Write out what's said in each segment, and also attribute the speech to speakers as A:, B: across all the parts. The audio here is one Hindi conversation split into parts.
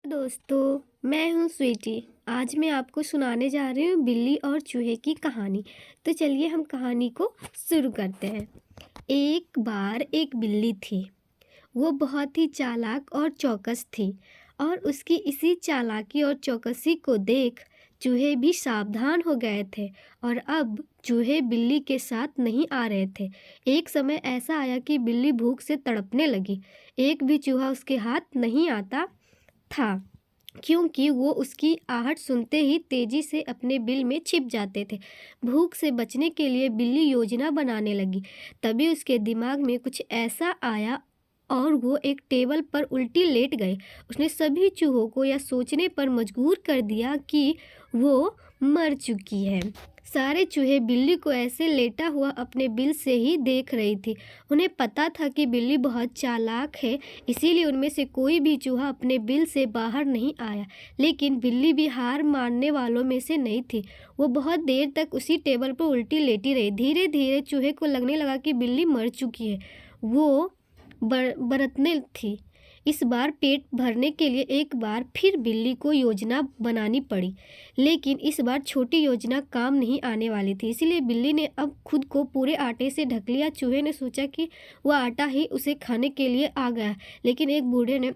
A: दोस्तों, मैं हूँ स्वीटी। आज मैं आपको सुनाने जा रही हूँ बिल्ली और चूहे की कहानी। तो चलिए हम कहानी को शुरू करते हैं। एक बार एक बिल्ली थी। वो बहुत ही चालाक और चौकस थी और उसकी इसी चालाकी और चौकसी को देख चूहे भी सावधान हो गए थे और अब चूहे बिल्ली के साथ नहीं आ रहे थे। एक समय ऐसा आया कि बिल्ली भूख से तड़पने लगी। एक भी चूहा उसके हाथ नहीं आता था क्योंकि वो उसकी आहट सुनते ही तेजी से अपने बिल में छिप जाते थे। भूख से बचने के लिए बिल्ली योजना बनाने लगी। तभी उसके दिमाग में कुछ ऐसा आया और वो एक टेबल पर उल्टी लेट गए। उसने सभी चूहों को यह सोचने पर मजबूर कर दिया कि वो मर चुकी है। सारे चूहे बिल्ली को ऐसे लेटा हुआ अपने बिल से ही देख रही थी। उन्हें पता था कि बिल्ली बहुत चालाक है, इसीलिए उनमें से कोई भी चूहा अपने बिल से बाहर नहीं आया। लेकिन बिल्ली भी हार मानने वालों में से नहीं थी। वो बहुत देर तक उसी टेबल पर उल्टी लेटी रही। धीरे धीरे चूहे को लगने लगा कि बिल्ली मर चुकी है। वो बरतने थी। इस बार पेट भरने के लिए एक बार फिर बिल्ली को योजना बनानी पड़ी। लेकिन इस बार छोटी योजना काम नहीं आने वाली थी, इसीलिए बिल्ली ने अब खुद को पूरे आटे से ढक लिया। चूहे ने सोचा कि वह आटा ही उसे खाने के लिए आ गया, लेकिन एक बूढ़े ने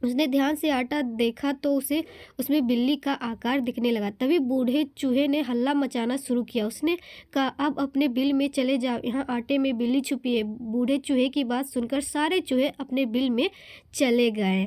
A: उसने ध्यान से आटा देखा तो उसे उसमें बिल्ली का आकार दिखने लगा। तभी बूढ़े चूहे ने हल्ला मचाना शुरू किया। उसने कहा, अब अपने बिल में चले जाओ, यहाँ आटे में बिल्ली छुपी है। बूढ़े चूहे की बात सुनकर सारे चूहे अपने बिल में चले गए।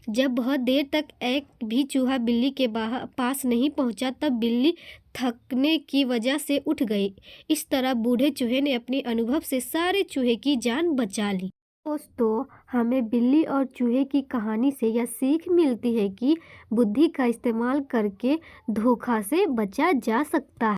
A: जब बहुत देर तक एक भी चूहा बिल्ली के पास नहीं पहुंचा, तब बिल्ली थकने की वजह से उठ गई। इस तरह बूढ़े चूहे ने अपने अनुभव से सारे चूहे की जान बचा ली। दोस्तों, हमें बिल्ली और चूहे की कहानी से यह सीख मिलती है कि बुद्धि का इस्तेमाल करके धोखा से बचा जा सकता है।